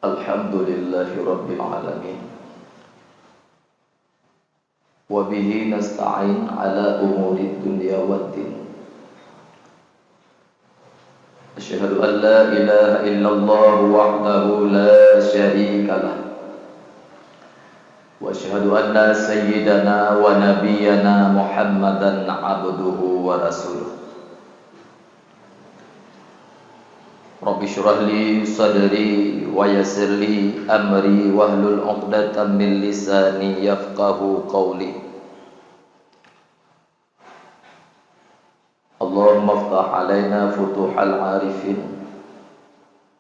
Alhamdulillahi Rabbil Alamin. Wa bihi nasta'in ala umuri dunya waddin. Asyhadu an la ilaha illallah wahdahu la syarika lah. Wa asyhadu anna sayyidana wa nabiyyana Muhammadan abduhu wa rasuluh. Rabbi syrah li sadri wa yassir li amri wahlul 'uqdatam min lisani yafqahu qawli. Allahumma iftah 'alaina futuhal 'arifin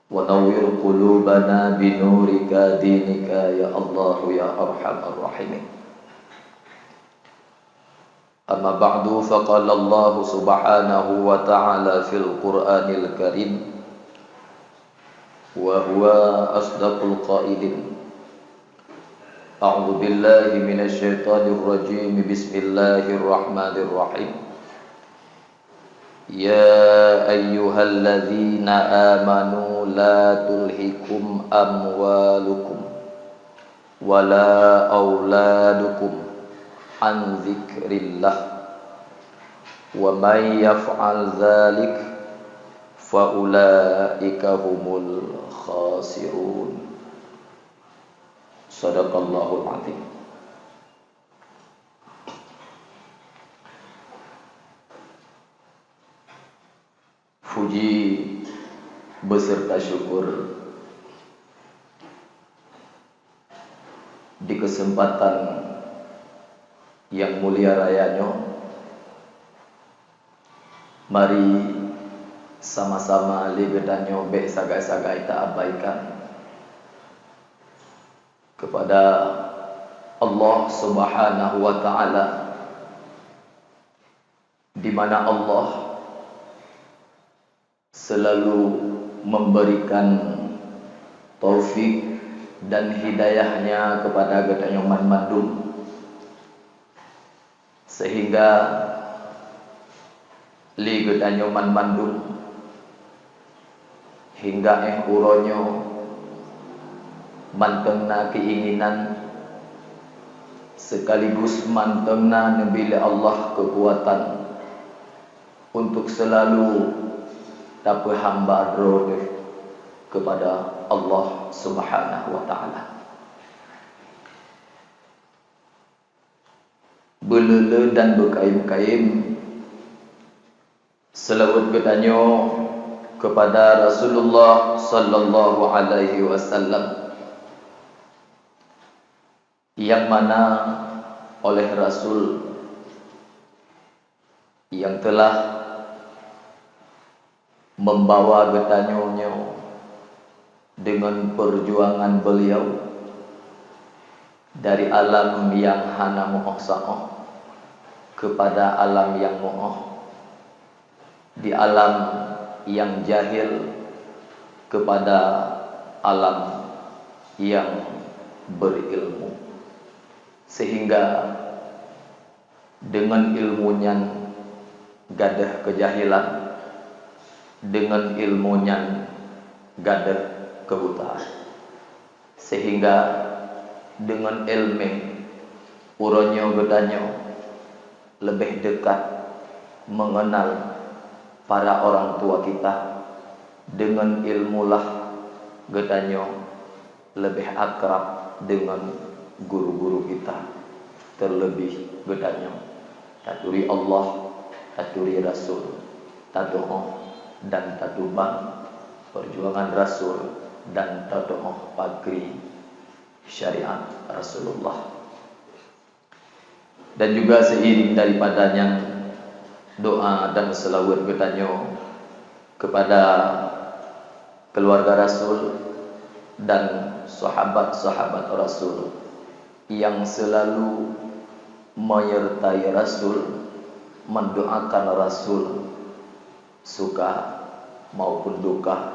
wa nawwir qulubana bi nurika dinika ya Allah ya arhamar rahimin. Amma ba'du, faqala Allah subhanahu wa ta'ala fil Qur'anil Karim wa huwa asdaqul qailin. A'udzu billahi minasy syaithanir rajim. Bismillahirrahmanirrahim. Ya ayyuhalladzina amanu la tulhikum amwalukum wala auladukum an dzikrillah wa may yaf'al dzalik fa ulaika humul khasirun. Shadaqallahul azim. Puji beserta syukur di kesempatan yang mulia rayanya, mari sama-sama libedanyo be sagai-sagai tak abaikan kepada Allah Subhanahu wa ta'ala, di mana Allah selalu memberikan taufik dan hidayahnya kepada gedanyo mandum, sehingga li gedanyo mandum hingga uronyo mantengna keinginan sekaligus mantengna nebila Allah kekuatan untuk selalu dapat hamba roh kepada Allah Subhanahu wa ta'ala. Belele dan berkaim-kaim selawat gedanyo kepada Rasulullah sallallahu alaihi wasallam, yang mana oleh Rasul yang telah membawa getanyo dengan perjuangan beliau dari alam yang hana mo'oh sa'oh kepada alam yang mo'oh, di alam yang jahil kepada alam yang berilmu, sehingga dengan ilmunya gadah kejahilan, dengan ilmunya gadah kebutaan, sehingga dengan ilmu uronyo gedanyo lebih dekat mengenal para orang tua kita. Dengan ilmulah gedanyo lebih akrab dengan guru-guru kita, terlebih gedanyo taturi Allah, taturi Rasul, tadoh dan tadubang perjuangan Rasul dan tadoh pagri syariat Rasulullah. Dan juga seiring daripadanya doa dan selawat getanyo kepada keluarga Rasul dan sahabat-sahabat Rasul yang selalu menyertai Rasul, mendoakan Rasul suka maupun duka,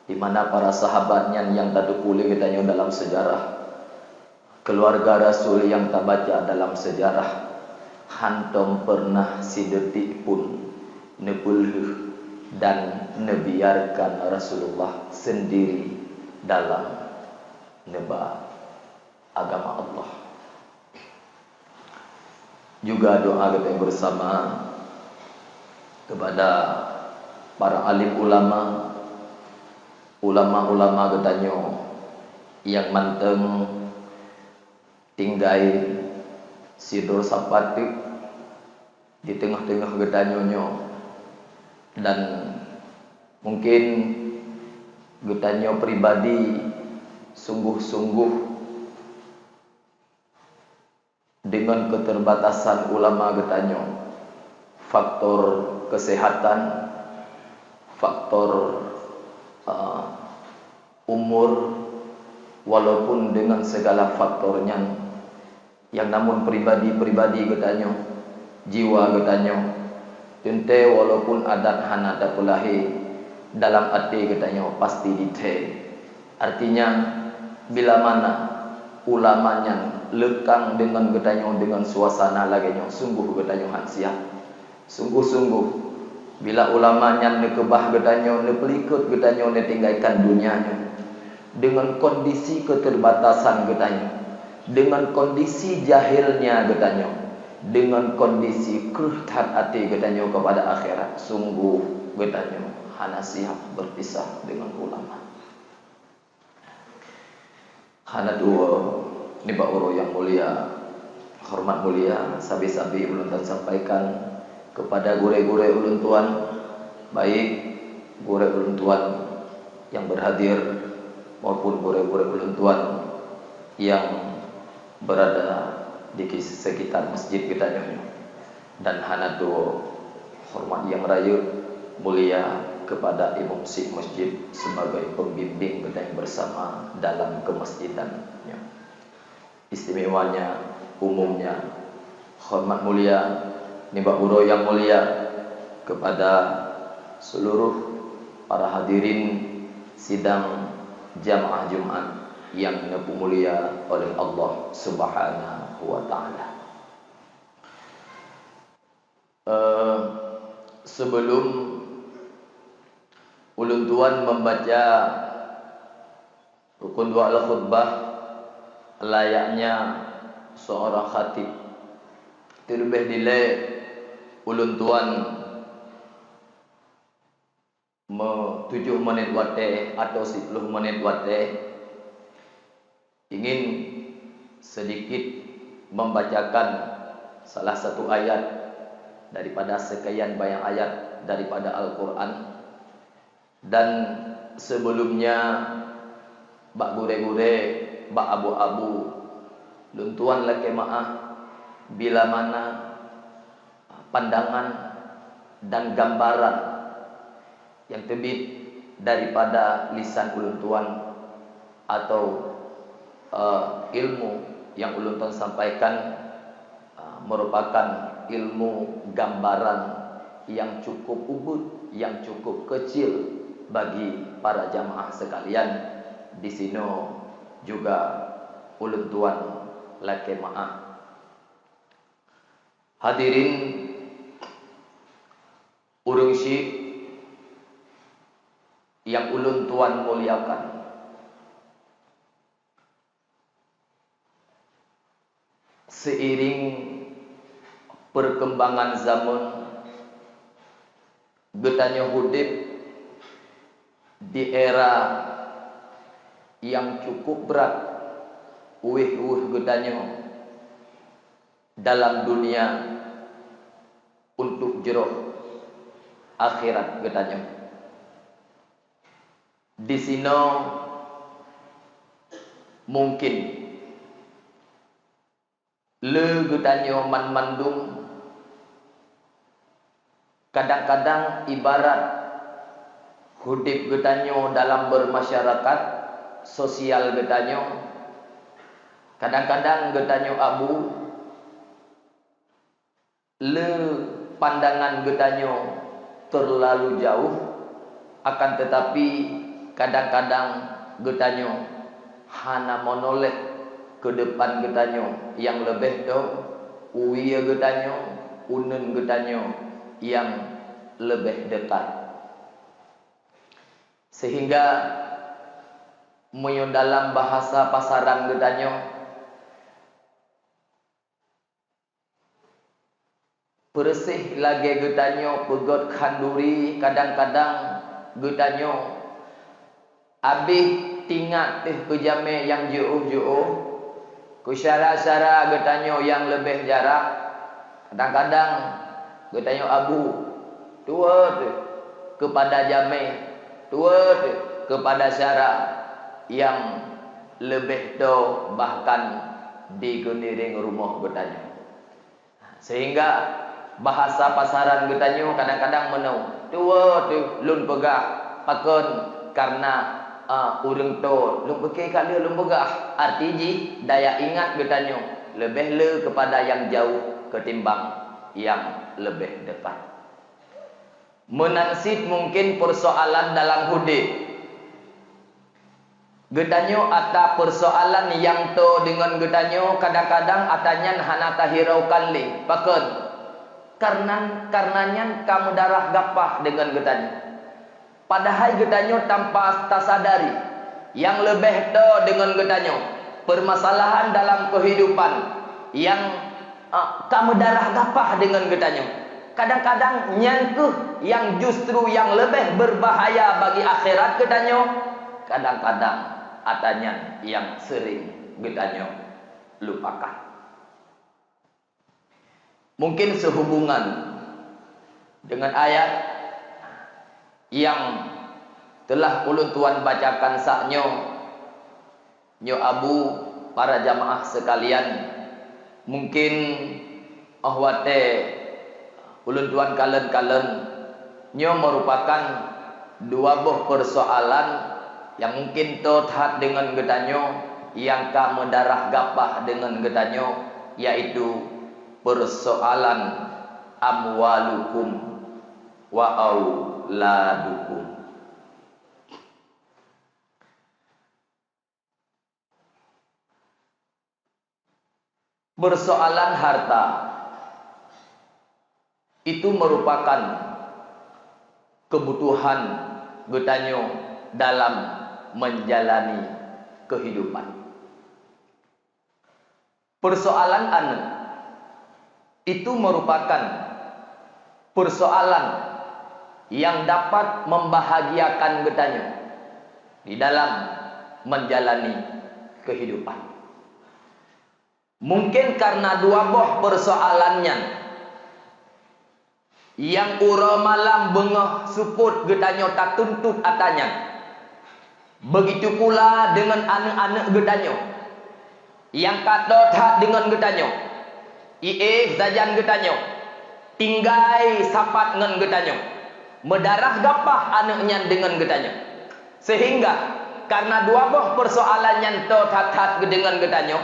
di mana para sahabatnya yang tak dipulih getanyo dalam sejarah, keluarga Rasul yang tak baca dalam sejarah, hantom pernah sidetik pun nepulh dan nebiarkan Rasulullah sendiri dalam neba agama Allah. Juga doa kita bersama kepada para alim ulama, ulama-ulama getanyo yang manteng tinggai sidur sapatik di tengah-tengah getanyonyo, dan mungkin getanyo pribadi sungguh-sungguh dengan keterbatasan ulama getanyo, faktor kesehatan, faktor umur, walaupun dengan segala faktornya, yang namun pribadi getanyo, jiwa getanyo, tente walaupun adat hanada pulahi dalam hati getanyo pasti dite. Artinya bila mana ulamanya lekang dengan getanyo, dengan suasana lagenyo, sungguh getanyo hansia, sungguh-sungguh bila ulamanya nekebah getanyo, nepelikut getanyo, netinggalkan dunianya dengan kondisi keterbatasan getanyo, dengan kondisi jahilnya getanyo, dengan kondisi kerutan hati getanyo kepada akhirat, sungguh getanyo hana siap berpisah dengan ulama. Hana dua niba uro yang mulia, hormat mulia, sabi-sabi ulun tan sampaikan kepada gure-gure ulun tuan, baik gure ulun tuan yang berhadir maupun gure-gure ulun tuan yang berada di sekitar masjid kita nyonya. Dan hana dua hormat yang raya mulia kepada imam si masjid sebagai pembimbing kita yang bersama dalam kemasjidannya. Istimewanya, umumnya, hormat mulia niba uro yang mulia kepada seluruh para hadirin sidang jamaah Jumat yang dinepu mulia oleh Allah Subhanahu wa taala. Sebelum ulun tuan membaca rukun doa al-khutbah layaknya seorang khatib, terlebih dile ulun tuan 7 menit wate atau 10 menit wate ingin sedikit membacakan salah satu ayat daripada sekian banyak ayat daripada Al-Quran. Dan sebelumnya bak gure-gure, bak abu-abu, luntuan laki maaf bila mana pandangan dan gambaran yang terbit daripada lisan ulun tuan atau ilmu yang ulun tuan sampaikan merupakan ilmu gambaran yang cukup ubud, yang cukup kecil bagi para jamaah sekalian. Di sini juga ulun tuan laki maaf hadirin urung syik yang ulun tuan muliakan. Seiring perkembangan zaman, getanyo hudip di era yang cukup berat, uih getanyo dalam dunia untuk jeroh akhirat getanyo. Di sini mungkin le getanyo mandung kadang-kadang ibarat hudip getanyo dalam bermasyarakat sosial getanyo, kadang-kadang getanyo abu le pandangan getanyo terlalu jauh, akan tetapi kadang-kadang getanyo hana monoleh ke depan getanyo yang lebih do uia getanyo, unun getanyo yang lebih dekat, sehingga Munyo dalam bahasa pasaran getanyo bersih lagi getanyo pegot khanduri kadang-kadang getanyo abih tingkat kejame yang jauh-jauh ku syara-syara getanyo yang lebih jarak kadang-kadang getanyo abu tua kepada jame tua kepada syara yang lebih do bahkan di geniring rumah getanyo sehingga bahasa pasaran getanyo kadang-kadang menau tua lun pegah pakon karena urang to lun pekeh kali lun pegah arti daya ingat getanyo lebih le kepada yang jauh ketimbang yang lebih dekat. Menansit mungkin persoalan dalam hudi getanyo ata persoalan yang to dengan getanyo kadang-kadang atanyan hanata hiraukan li pakon karenanya kamu darah gapah dengan getanyo padahal getanyo tanpa tasadari yang lebih to dengan getanyo permasalahan dalam kehidupan yang kamu darah gapah dengan getanyo kadang-kadang nyangkuh yang justru yang lebih berbahaya bagi akhirat getanyo kadang-kadang atanya yang sering getanyo lupakan. Mungkin sehubungan dengan ayat yang telah ulun tuan bacakan saknyo nyo abu para jamaah sekalian mungkin ahwate ulun tuan kalen-kalen nyo merupakan dua buah persoalan yang mungkin totat dengan getanyo yang kamu darah gapah dengan getanyo yaitu persoalan amwalukum wa auladukum. Persoalan harta itu merupakan kebutuhan getanyo dalam menjalani kehidupan. Persoalan anak itu merupakan persoalan yang dapat membahagiakan getanyo di dalam menjalani kehidupan. Mungkin karena dua boh persoalannya yang ura malam bengah suput getanyo tak tuntut atanya. Begitu pula dengan anak-anak getanyo yang katot hat dengan getanyo zajan getanyo tinggai sapat dengan getanyo mendarah gapah anaknya dengan getanyo sehingga karena dua boh persoalan yang totat dengan getanyo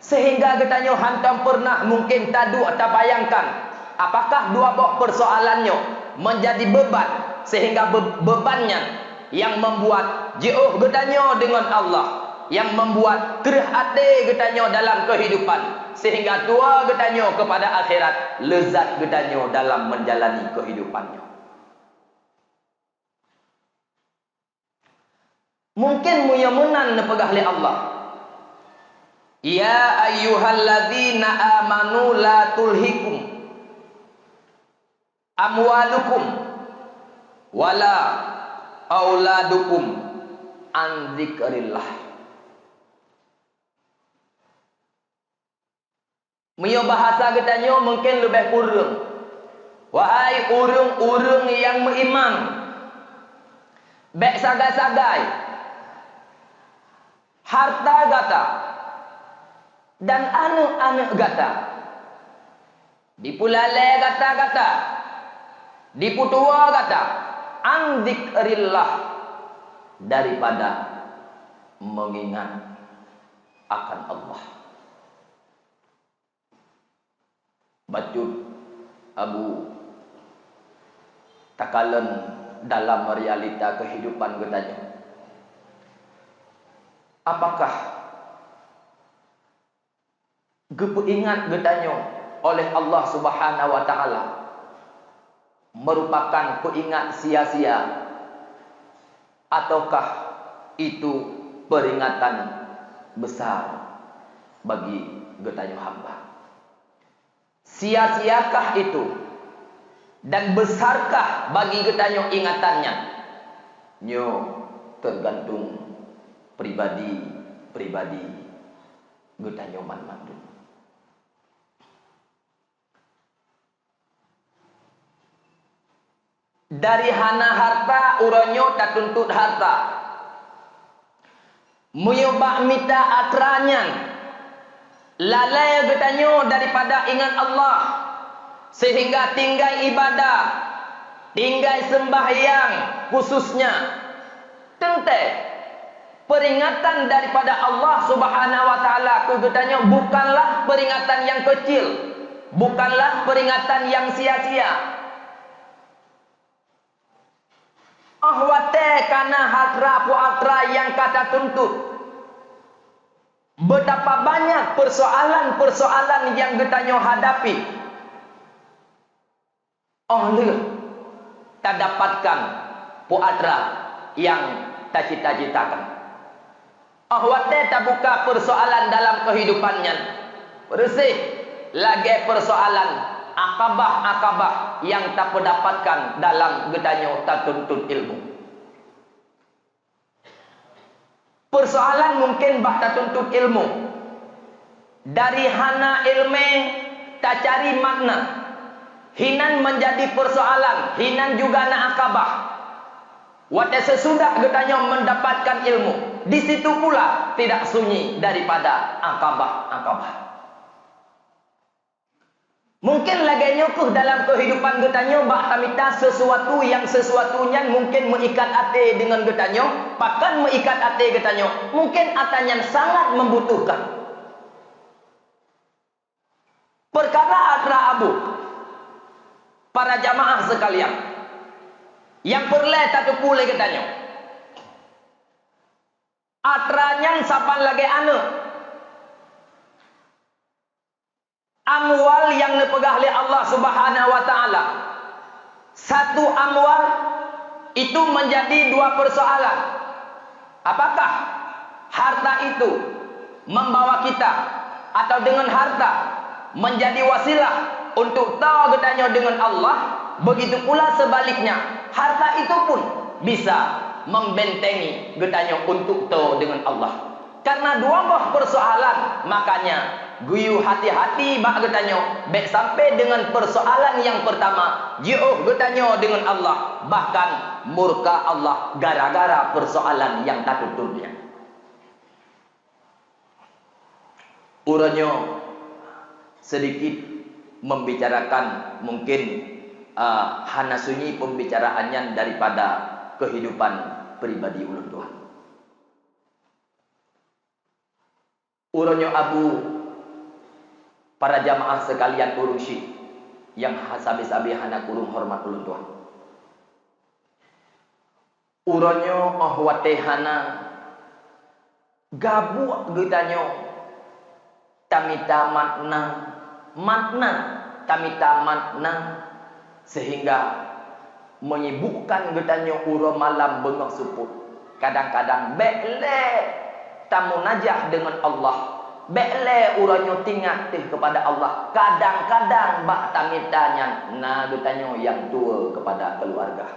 sehingga getanyo hantam pernah mungkin tadu atau bayangkan apakah dua boh persoalannya menjadi beban sehingga bebannya yang membuat jauh getanyo dengan Allah yang membuat kerah hati getanyo dalam kehidupan sehingga tua getanyo kepada akhirat lezat getanyo dalam menjalani kehidupannya. Mungkin muyamunan nepegah li Allah. Ya ayyuhalladzina amanu la tulhikum amwalukum wala auladukum an dzikrillah. Mio bahasa getanyo mungkin lebih kurang. Wahai urung-urung yang beriman, bek sagai-sagai, harta gata, dan anak-anak gata, dipulale gata-gata, diputua gata, an dzikrillah daripada mengingat akan Allah. Bacut Abu takalan dalam realita kehidupan getanyo. Apakah ingat getanyo oleh Allah Subhanahu wa taala merupakan keingat sia-sia ataukah itu peringatan besar bagi getanyo hamba. Sia-siakah itu dan besarkah bagi getanyo ingatannya? Nyo tergantung pribadi getanyo man-mandu. Dari hana harta uronyo tak tuntut harta. Muyubak mita atranyan lalai getanyo daripada ingat Allah, sehingga tinggal ibadah, tinggal sembahyang khususnya. Tente peringatan daripada Allah Subhanahu wa taala ke getanyo bukanlah peringatan yang kecil, bukanlah peringatan yang sia-sia. Ahwate kana hatra puatra yang kata tuntut. Betapa banyak persoalan-persoalan yang getanyo hadapi. Oleh tak dapatkan puatra yang tak cita-citakan. Ahwate tak buka persoalan dalam kehidupannya. Bersih lagi persoalan akabah-akabah yang tak mendapatkan dalam getanyo tak tuntut ilmu. Persoalan mungkin bah tak tuntut ilmu. Dari hana ilme tak cari makna. Hinan menjadi persoalan, hinan juga na akabah. Wadah sesudah getanyo mendapatkan ilmu, di situ pula tidak sunyi daripada akabah-akabah. Mungkin lagi nyukuh dalam kehidupan getanyo bak tamita sesuatu yang sesuatunya mungkin mengikat hati dengan getanyo, bahkan mengikat hati getanyo, mungkin atanya sangat membutuhkan. Perkara atra abu para jamaah sekalian yang perle tak pule getanyo. Atranya sapan lagi anu amwal yang dipegah oleh Allah Subhanahu wa taala. Satu amwal itu menjadi dua persoalan. Apakah harta itu membawa kita atau dengan harta menjadi wasilah untuk tahu getanyo dengan Allah? Begitu pula sebaliknya, harta itu pun bisa membentengi getanyo untuk tahu dengan Allah. Karena dua buah persoalan, makanya guyu hati-hati bak getanyo baik sampai dengan persoalan yang pertama jauh getanyo dengan Allah, bahkan murka Allah gara-gara persoalan yang tak tutupnya. Uranyo sedikit membicarakan mungkin hana sunyi pembicaraannya daripada kehidupan pribadi ulun Tuhan. Uranyo abu para jamaah sekalian urung syik yang sabi-sabi hana kurung hormat ulun Tuhan. Uronyo ahwate hana gabu getanyo tamita makna tamita makna sehingga menyibukkan getanyo uro malam bengok suput. Kadang-kadang bekle tamu najah dengan Allah, bekle uranyo tingat kepada Allah. Kadang-kadang bak tamitanya na getanyo yang tua kepada keluarga.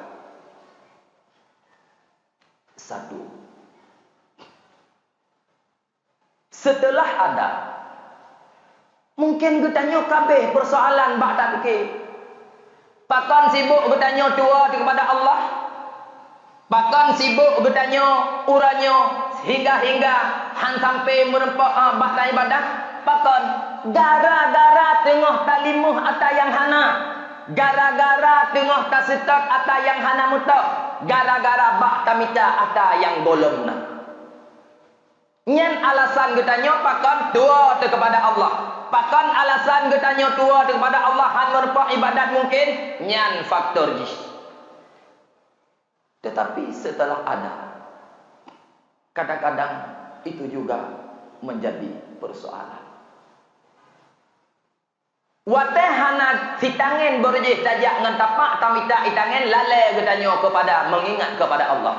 Satu, setelah ada mungkin getanyo kabeh persoalan bak tak fikir. Pakan sibuk getanyo tua kepada Allah, pakan sibuk getanyo uranyo hingga han sampai merempak bahkan ibadah. Pakan gara-gara tengah talimuh ata yang hana, gara-gara tengah tasitak ata yang hana mutak, gara-gara bak tamita ata yang bolong. Nyen alasan getanyo pakan tua kepada Allah, pakan alasan getanyo tua kepada Allah han merempak ibadat mungkin nyen faktor jis. Tetapi setelah ada, kadang-kadang itu juga menjadi persoalan. Wate hana sitangen berjih tajak ngan tapak tamita itangen lale getanyo kepada mengingat kepada Allah.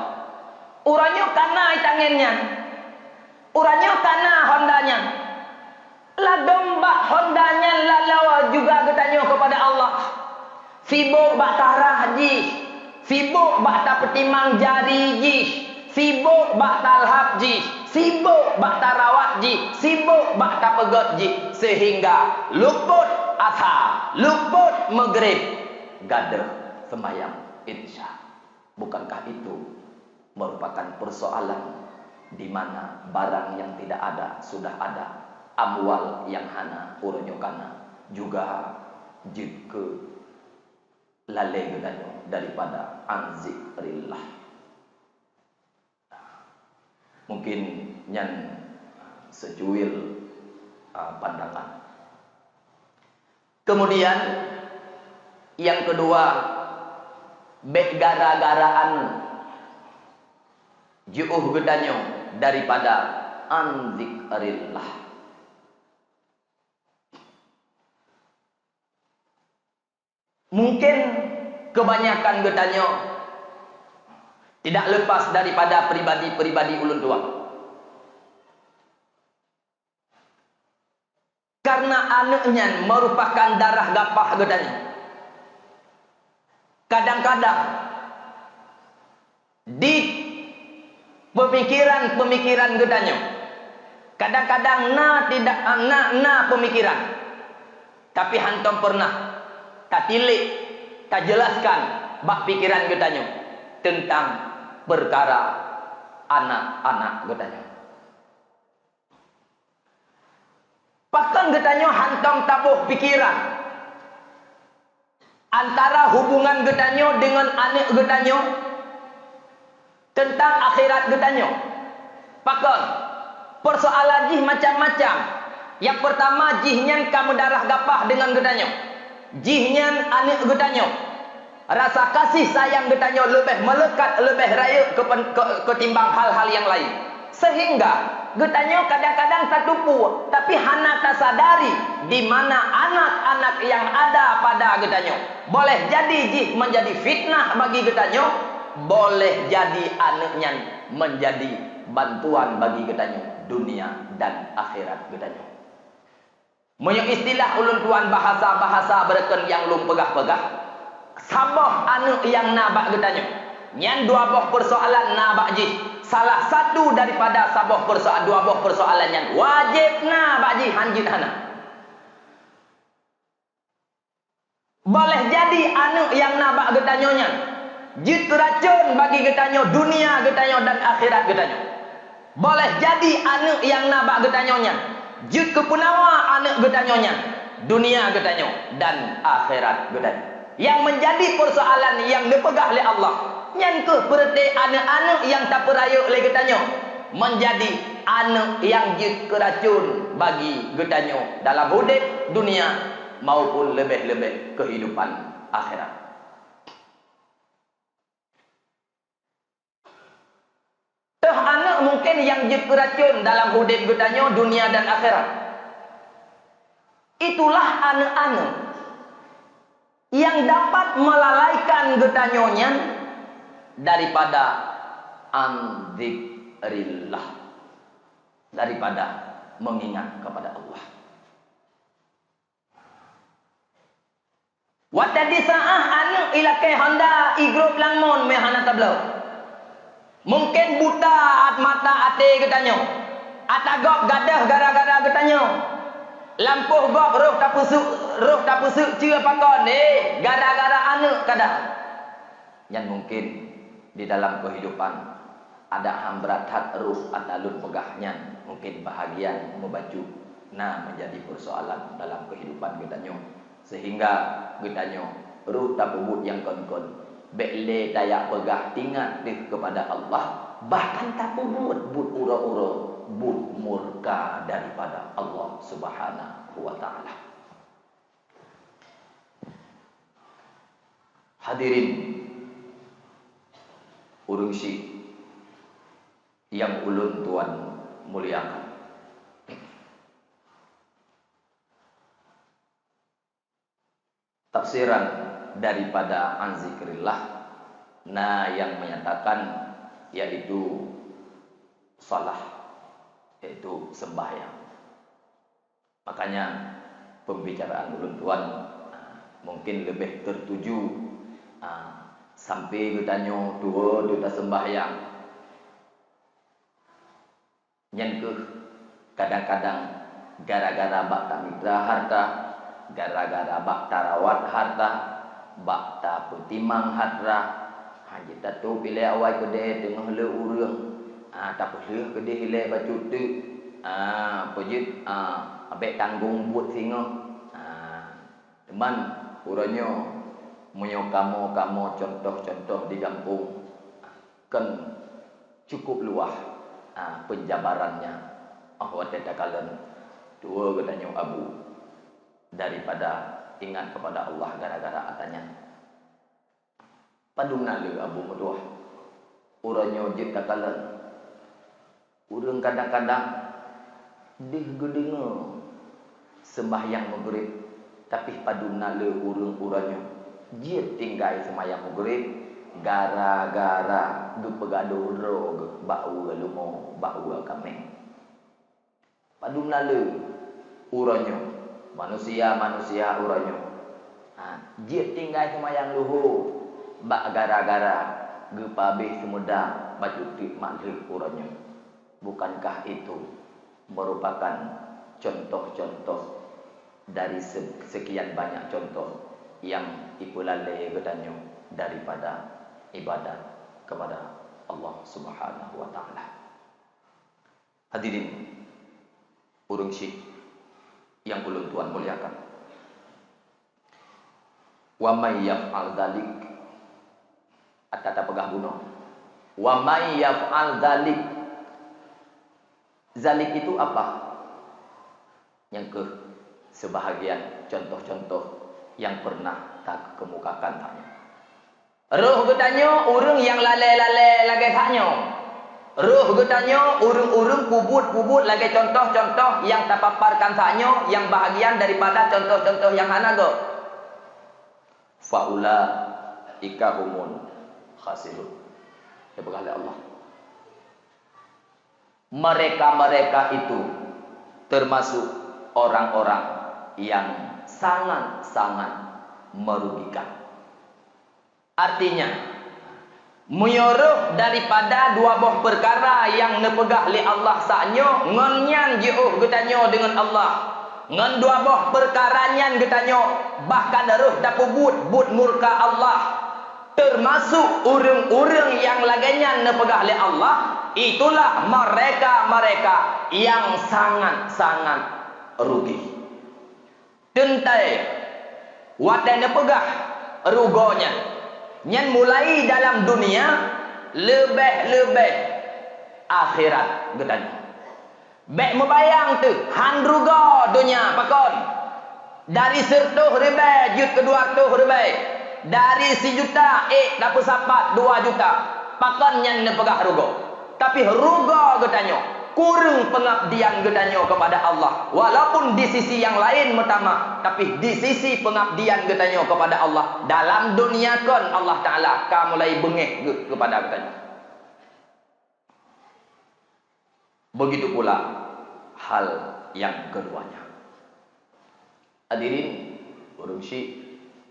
Uranyo karena itangennya sibuk bak tarah jih, sibuk bak tak petimang jari jih, sibuk bak talhab jih, sibuk bak tarawat jih, sibuk bak tak pegot jih, sehingga luput asar, luput maghrib, gadah sembahyang insya. Bukankah itu merupakan persoalan di mana barang yang tidak ada sudah ada, amwal yang hana urnyokana, juga jika lalai gedanyo daripada anzikrillah. Mungkin nyan secuil pandangan. Kemudian yang kedua, bek gara-garaan juuh gedanyo daripada anzikrillah. Mungkin kebanyakan gedanyo tidak lepas daripada pribadi-pribadi ulun tua. Karena anaknya merupakan darah gapah gedanyo. Kadang-kadang di pemikiran gedanyo, kadang-kadang tidak pemikiran, tapi hantom pernah tak tilik, tak jelaskan bak pikiran gedanyo tentang perkara anak-anak gedanyo. Bahkan gedanyo hantom tabuh pikiran antara hubungan gedanyo dengan anak gedanyo tentang akhirat gedanyo. Bahkan persoalan jih macam-macam. Yang pertama, jihnya kamu darah gapah dengan gedanyo, jihnya anak gedanyo, rasa kasih sayang gedanyo lebih melekat, lebih raya ketimbang hal-hal yang lain. Sehingga gedanyo kadang-kadang tak tupu, tapi hana tak sadari di mana anak-anak yang ada pada gedanyo. Boleh jadi jih menjadi fitnah bagi gedanyo, boleh jadi anaknya menjadi bantuan bagi gedanyo dunia dan akhirat gedanyo. Menyo istilah ulun tuan bahasa-bahasa berken yang lum pegah-pegah, saboh anak yang nabak gedanyo. Nyan dua boh persoalan nabak jih. Salah satu daripada saboh persoalan, dua boh persoalan yang wajib nabak jih hanjit hana. Boleh jadi anak yang nabak gedanyonya jit racun bagi gedanyo dunia gedanyo dan akhirat gedanyo. Boleh jadi anak yang nabak gedanyonya jit kepunawa anak gedanyonya dunia gedanyo dan akhirat gedanyo. Yang menjadi persoalan yang dipegah oleh Allah, yang ke berarti anak-anak yang tak peraya oleh gedanyo menjadi anak yang jit keracun bagi gedanyo dalam hidup dunia maupun lebih-lebih kehidupan akhirat. Teh anak mungkin yang jit keracun dalam hidup gedanyo dunia dan akhirat. Itulah anak-anak yang dapat melalaikan gedanyonya daripada anzikrillah, daripada mengingat kepada Allah. Wadadi sa'ah anak ilakai Honda igrup langmon mehana tablau. Mungkin buta at mata ate gedanyo, atagop gadah gara-gara gedanyo. Lampuh gop roh tapusuk cia pakon gara-gara anak kadang. Yang mungkin di dalam kehidupan ada hambrat hat ruh atalun pegahnya, mungkin bahagian membaju menjadi persoalan dalam kehidupan gedanyo, sehingga gedanyo ruh tapubut yang kon-kon bekle dayak pegah tingat kepada Allah, bahkan tapubut but ura-ura but murka daripada Allah Subhanahu wa taala. Hadirin urungsi yang ulun tuan muliakan, tafsiran daripada anzikrillah yang menyatakan yaitu salah, yaitu sembahyang. Makanya pembicaraan ulun tuan mungkin lebih tertuju sampai bertanya dua duta sembahyang yang ke kadang-kadang gara-gara bak tak mitra harta, gara-gara bak tarawat harta, bak tak petimang harta, kita tu pilih awal kedai tengah le urang, tak boleh kedai hilang baju tu, pejit, abek tanggung buat singa, teman urangnya menyo kamu contoh-contoh di kampung kan cukup luas penjabarannya. Awak tetakalan dua katanya abu daripada ingat kepada Allah gara-gara atanya. Padungna le abu meduah. Urangnya wajib takalan. Urang kadang-kadang dengar sembahyang maghrib tapi padungna le urang-urangnya dia tinggal sembahyang maghrib gara-gara gepegado rog bau lumo bau kami. Padungna le urangnya manusia urangnya dia tinggal sembahyang luhur bak gara-gara gepabe semuda baju tik maghrib urangnya. Bukankah itu merupakan contoh-contoh dari sekian banyak contoh yang ipulale katanya daripada ibadat kepada Allah Subhanahu wa taala. Hadirin urang syekh yang ulun tuan muliakan. Wa may yaf'al dzalik atata pegah bunuh. Wa may yaf'al dzalik. Zalik itu apa? Yang ke sebahagian contoh-contoh yang pernah tak kemukakan tanya. Roh getanya urang yang lalai-lalai lagi tanya. Roh getanya urang-urang pubut-pubut lagi contoh-contoh yang terpaparkan tanya yang bahagian daripada contoh-contoh yang hanaga. Faula ikahumun khasirun. Dibegah oleh Allah. Mereka-mereka itu termasuk orang-orang yang sangat-sangat merugikan. Artinya menyuruh daripada dua buah perkara yang nepegah li Allah saknyo ngonyan jauh getanyo dengan Allah. Ngan dua buah perkara nyan getanyo bahkan ruh tapubut but murka Allah. Termasuk urang-urang yang laganya nepegah li Allah, itulah mereka-mereka yang sangat-sangat rugi. Tentai wadah nepegah rugonya. Yang mulai dalam dunia lebih-lebih akhirat getanya. Bek membayang tu handruga dunia pakon. Dari 100 ribu jut ke 200 ribu. Dari 1 juta dapat sapat 2 juta. Pakon yang nepegah rugo. Tapi rugo getanya kurang pengabdian getanya kepada Allah. Walaupun di sisi yang lain pertama, tapi di sisi pengabdian getanya kepada Allah dalam dunia kon Allah Taala ka mulai bengih kepada getanya. Begitu pula hal yang keduanya. Hadirin urang syekh,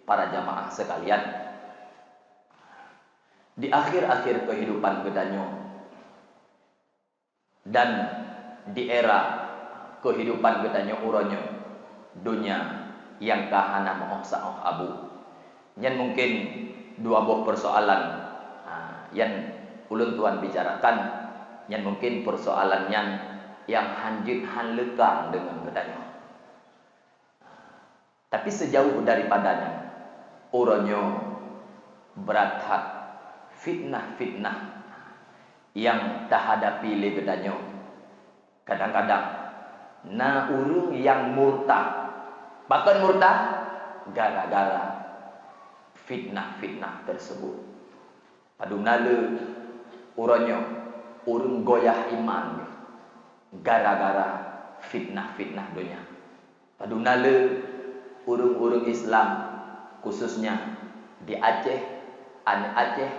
para jamaah sekalian, di akhir-akhir kehidupan getanya dan di era kehidupan getanya urangnya dunia yang kahana mohsa abu. Yang mungkin dua buah persoalan yang ulun tuan bicarakan, yang mungkin persoalan yang hanjit hanlekan dengan getanya. Tapi sejauh daripadanya urangnya berat hat fitnah-fitnah yang tak hadapi lebedannya. Kadang-kadang urung yang murtad. Bahkan murtad gara-gara fitnah-fitnah tersebut. Padungna le urangnya urung goyah iman gara-gara fitnah-fitnah dunia. Padungna le urung-urung Islam khususnya di Aceh, Aceh,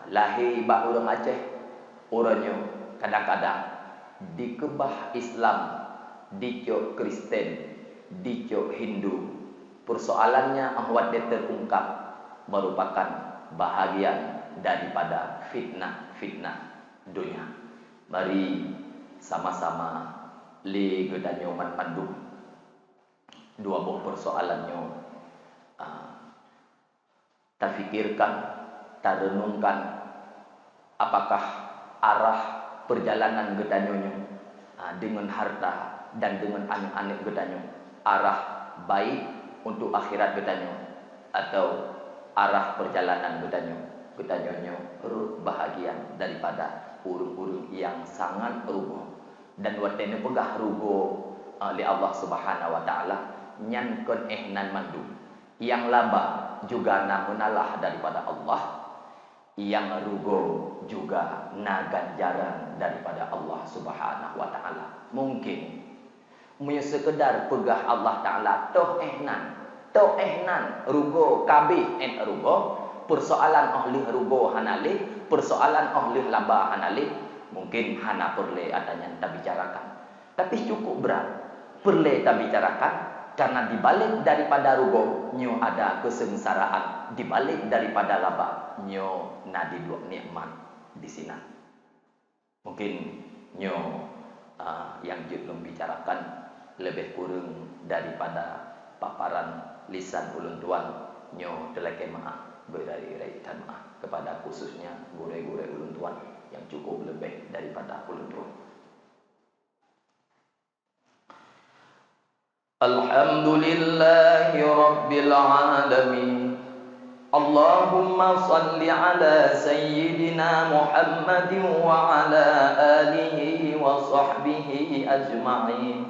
lahir bak urang Aceh. Orangnya kadang-kadang dikebah Islam, dicok Kristen, dicok Hindu, persoalannya ahwat dia terungkap merupakan bahagian daripada fitnah-fitnah dunia. Mari sama-sama li gedanyo mandu dua buah persoalannya terfikirkan, terrenungkan apakah arah perjalanan gedanyonyo dengan harta dan dengan anak-anak gedanyo arah baik untuk akhirat gedanyo atau arah perjalanan gedanyonyo bahagian daripada urung-urung yang sangat rugo dan watene pegah rugo oleh Allah Subhanahu wa taala nyankon ehnan mandu yang laba juga na menalah daripada Allah, yang rugo juga na ganjaran daripada Allah Subhanahu wa taala. Mungkin sekedar pegah Allah taala toh ehnan rugo kabeh rugo persoalan ahli rugo hanali persoalan ahli laba hanali mungkin hana perle adanya kita bicarakan, tapi cukup berat perle kita bicarakan karena dibalik daripada rugo nyo ada kesengsaraan, dibalik daripada laba nyo nadi dua nikmat di sini. Mungkin nyo yang belum bicarakan lebih kurang daripada paparan lisan ulun tuan nyo teleke maaf berai-rai dan maaf kepada khususnya gure-gure ulun tuan yang cukup lebih daripada ulun tuan. Alhamdulillahi Rabbil Alamin. Allahumma salli ala Sayyidina Muhammadin wa ala alihi wa sahbihi ajma'in.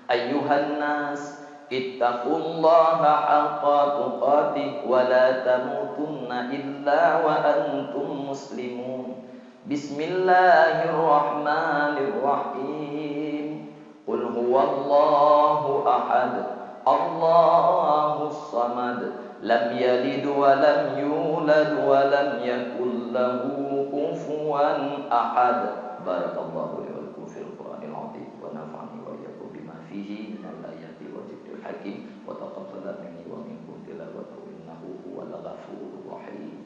Ayyuhan nas, ittaqullaha haqqa tuqatih wa la tamutunna illa wa antum muslimun. Bismillahirrahmanirrahim. Qul huwallahu ahad, Allahus samad, lam yalid wa lam yulad wa lam yakul lahu kufuwan ahad. Barakallahu li wa lakum fil Qur'anil azim wa nafa'ani wa iyyakum bima fihi minal ayati wa dzikril hakim wa taqabbal minni wa minkum tilawatahu innahu huwal ghafurur rahim.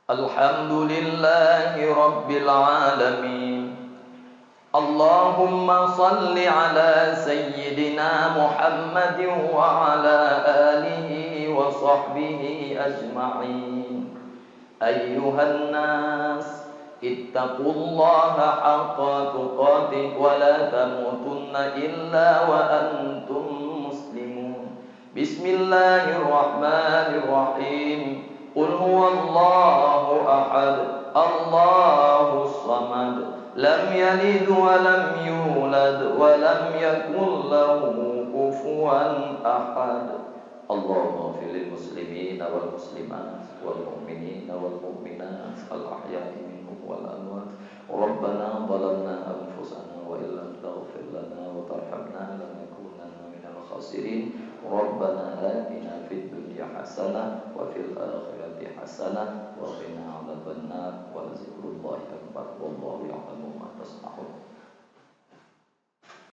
Alhamdulillahi Rabbil Alamin. Allahumma salli ala Sayyidina Muhammadin wa ala alihi wa sahbihi ajma'in. Ayyuhan nas, ittaqullaha haqqa tuqatih wa la tamutunna illa wa antum muslimun. Bismillahirrahmanirrahim. Qul huwallahu ahad, Allahus samad, lam yalid wa lam yulad wa lam yakul lahu kufuwan ahad. Allahumma fil lil muslimin wal muslimat wal mu'minin wal mu'minat al ahya'i minhum wal amwat. Rabbana zalamna anfusana wa illam taghfir lana wa tarhamna lanakunanna minal khasirin. Rabbana atina fid dunya hasanah wa fil akhirati hasanah wa qina adzabannar wa zikrullahi akbar wallahu ya'lamu ma tasna'un.